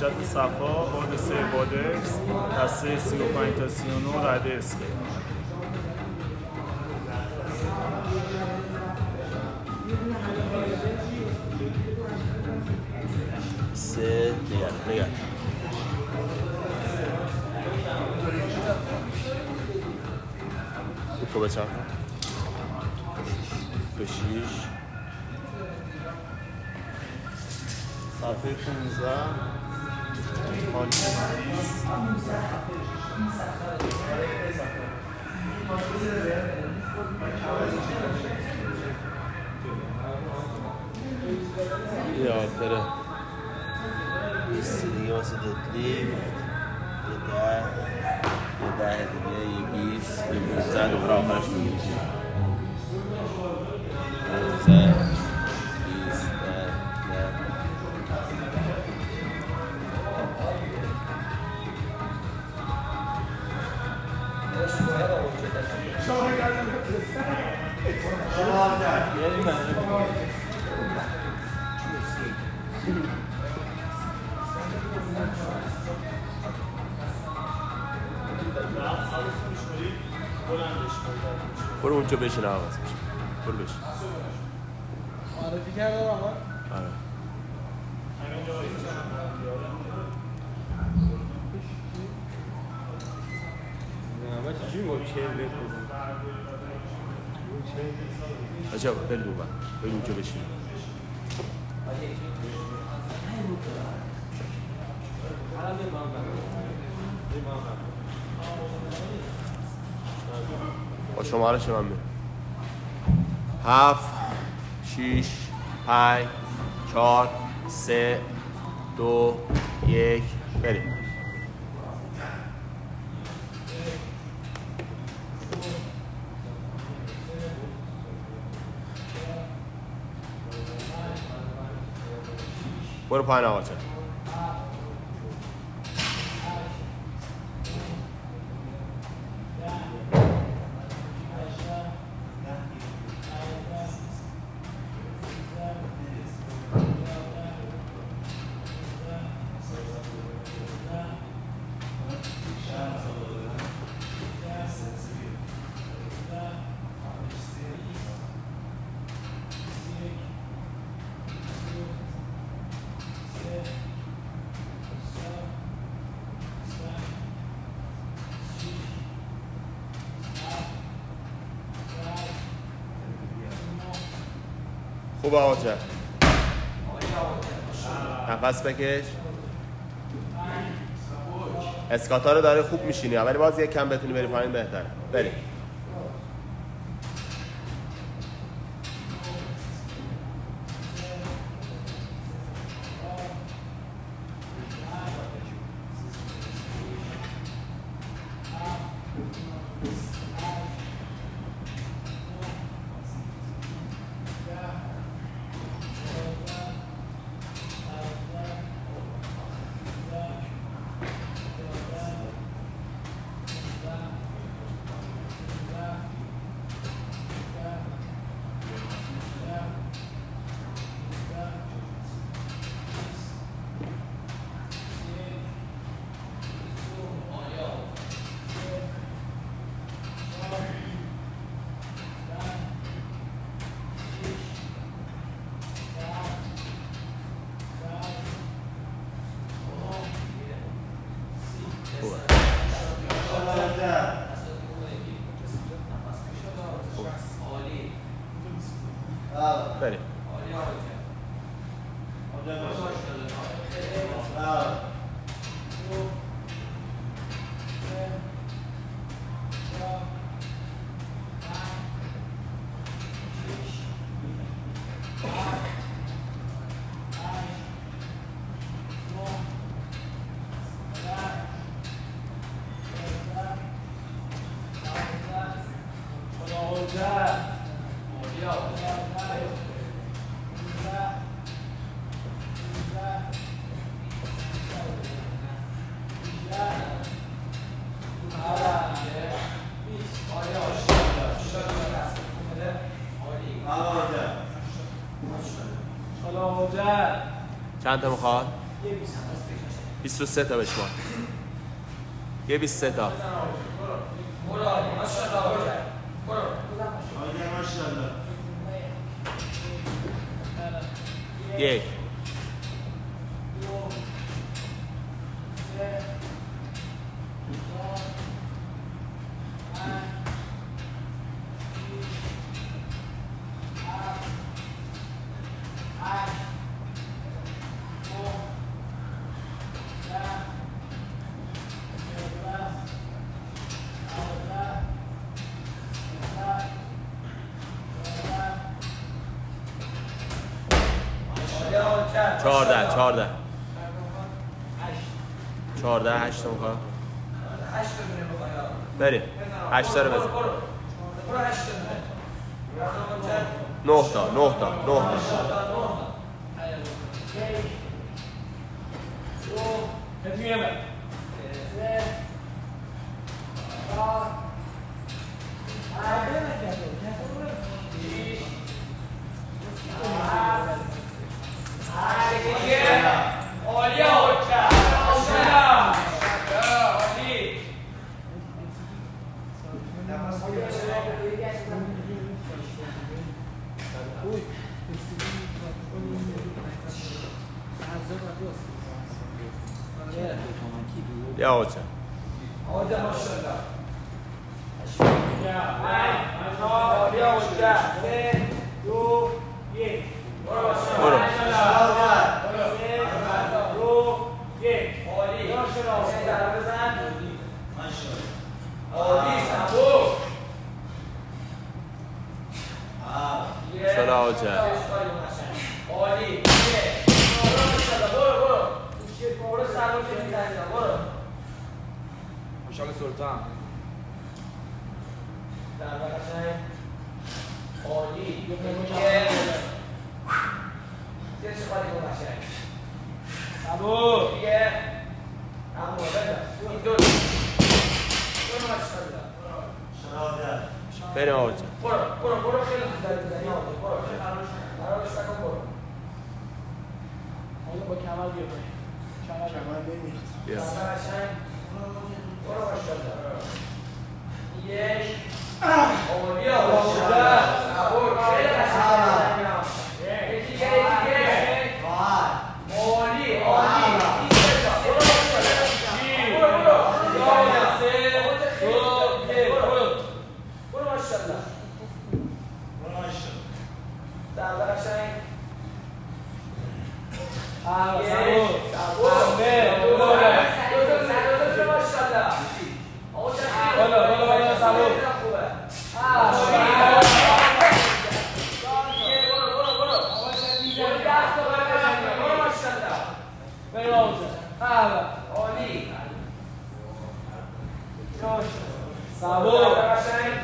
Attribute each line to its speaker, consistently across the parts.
Speaker 1: حجت صفا باد 3 بادکس دسته 35 تا 39 رده اسکیل.
Speaker 2: نگه تو بچم به 6 صفحه 15 حالی یاد بره 20 دیگه واسه ددلیفت یه 10 دیگه یه 20 یه 15 دوباره آخرش میگیریم 15 20 برو اونجا بشین عوض میشه برو بشین
Speaker 3: معرفی کردم آقا؟
Speaker 2: آره
Speaker 3: چی میگوی چه
Speaker 2: عجب برید اون برید اونجا بشین با شمارش من میرم 7 6 5 4 3 2 1 بریم برو پایین آقا چه خوب آقا چه نفس بکش اسکاتا رو داره خوب میشینی ولی باز یک کم بتونی بری پایین بهتره بریم بریم چند تا میخواد؟ 23 تا بشمار. یه 23 تا. یک. چهارده 8 تا میخوام بریم 8 تا رو بزن 9 تا بیا آقا چند برو سلام آقا چند
Speaker 3: مشاق سلطان
Speaker 2: بریم آقا چند
Speaker 4: برو خیلی زود داری بزنی برو قرار بسته کن برو حالا با کمر بیا کمر بمیخت
Speaker 2: بیا
Speaker 4: برو ماشاءالله یک بیا برو خیلی قشنگ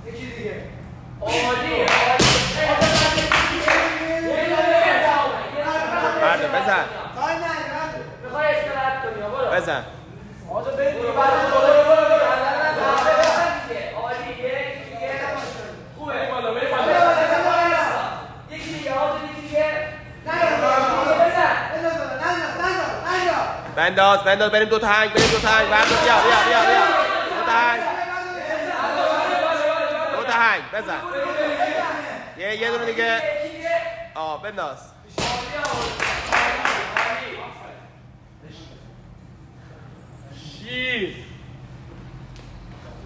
Speaker 4: یکی
Speaker 2: بزن بنداز بریم دو تا هنگ بردار بیا دو تا هنگ بزن یه دونه دیگه بنداز
Speaker 3: شیر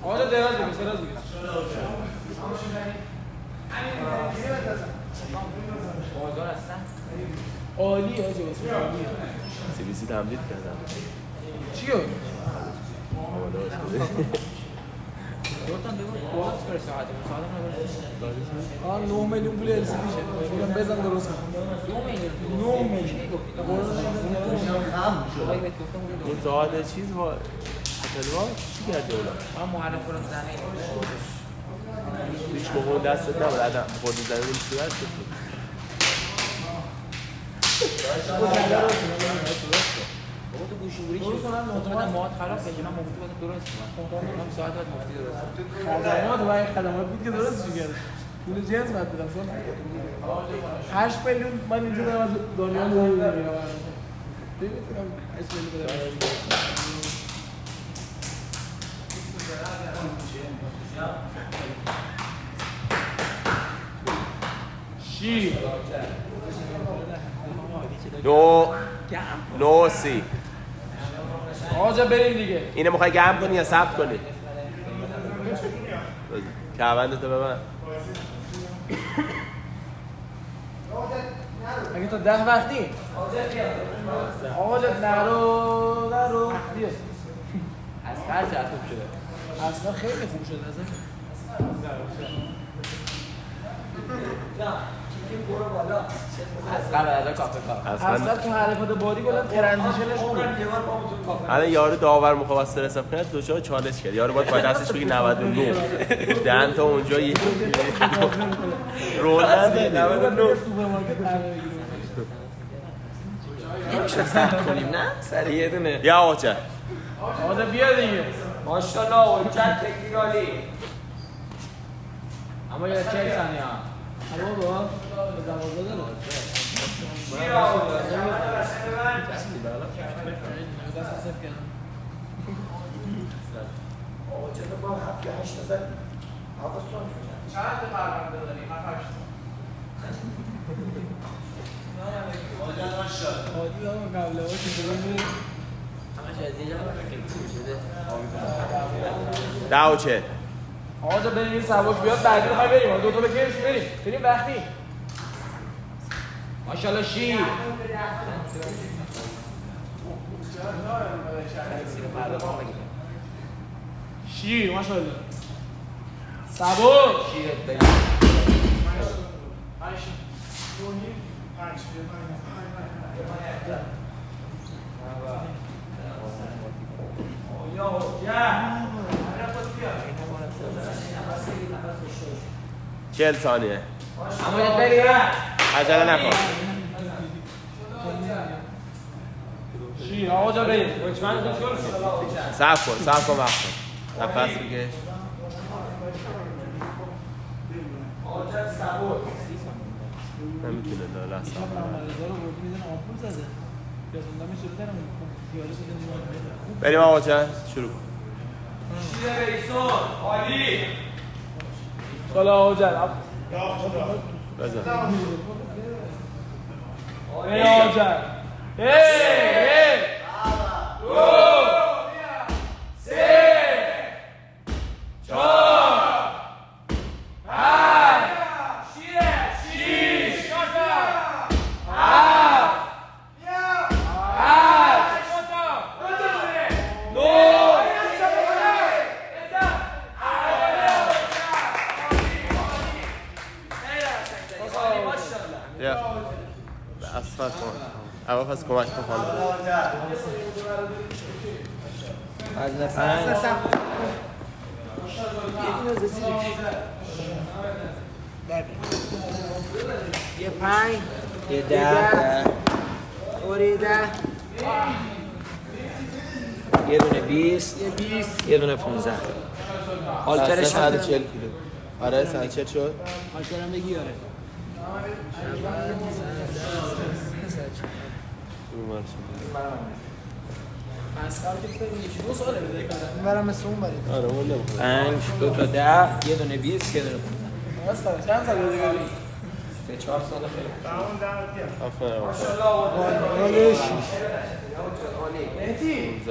Speaker 3: آقا دراز بگیر دراز بگیر
Speaker 4: بازار هستن
Speaker 3: عالی آجا عالیه
Speaker 2: CBC تمدید کردم
Speaker 3: چی گفت؟
Speaker 4: دوتان بگو باز کرد ساعت
Speaker 3: آن 9 میلیون پول LCD شه میگم بزن درست کن 9 میلیون
Speaker 2: این ساعت چیز با تلوان چی کردی اولا؟
Speaker 4: من معرف کنم زنه
Speaker 2: هیچ موقع دستت نبود عدم خودی زنه این صورت شد
Speaker 4: بابا تو گوشیگیری چی مطمئنم مواد خراب بشه من مفتی بودم درست کنم ساعت بعد مفتی درست
Speaker 3: خدمات و این خدمات بود که درست چی کرد پول جنس باید بدم 8 میلیون من اینجا دارم از دنیا نمیدونم ببینم 8 میلیون بدم شیر
Speaker 2: نو سی
Speaker 3: آجا بریم دیگه
Speaker 2: اینه میخوای گرم کنی یا ثبت کنی؟ کعبندتو به من
Speaker 3: اگه تا 10 وقتی آقا جد نرو بیا
Speaker 4: از هر جهت خوب شده
Speaker 3: اصلا خیلی خوب شده اصلا
Speaker 4: از قبل از کافه کار
Speaker 3: اصلا تو حرکات بادی گفتم ترانزیشنش خوبه
Speaker 2: الان یارو داور میخواد از استرس کنه دوچار چالش کرد یارو باید پای دستش بگی 99 دهن تا اونجا یه رول نده
Speaker 3: 99 سوپرمارکت
Speaker 4: نمیشه سخت کنیم نه سر یه دونه
Speaker 2: یا آقا
Speaker 3: آقا بیا دیگه
Speaker 4: ماشاءالله حجت تکنیکالی
Speaker 3: اما یه 40 ثانیه اما با به 12 داره
Speaker 4: شیر آقا چطور با 7 یا 8 نزد آقا سون
Speaker 3: چند تا پرونده داری؟ 7 عادی آقا قبل ها چطوری بود؟
Speaker 4: همش از اینجا شده
Speaker 2: 10 و 40
Speaker 3: آقا جا بریم این سواک بیاد بعدی رو بریم دوتا بکیرش بریم وقتی ماشاءالله شیر شیر ماشاءالله سواک
Speaker 4: شیرت بگیر
Speaker 2: چهل ثانیه
Speaker 4: اما یاد بریم
Speaker 2: عجله نکن
Speaker 3: شیر آقا جا بریم
Speaker 2: صرف کن وقت کن نفس بکش نمیتونه لحظه بریم آقا جان شروع کن
Speaker 4: شیر ریسون عالی
Speaker 3: سالا آقا جان
Speaker 2: بزن
Speaker 3: آقا جان
Speaker 2: اصفت کن اول پس کمک کن خانم
Speaker 4: یه 5 یه 10 اوری 10 یه دونه 20 یه دونه 15 آلترش
Speaker 2: 140 کیلو آره 140 شد
Speaker 3: آلترم بگی آره برم مثل اون برید
Speaker 2: آره اون نمیخواد
Speaker 4: 5 2 تا 10 یه دونه 20 یه دونه 15
Speaker 3: چند سال دیگه
Speaker 4: 3-4 سال خیلی
Speaker 2: آفرین
Speaker 3: حالش
Speaker 2: مهدی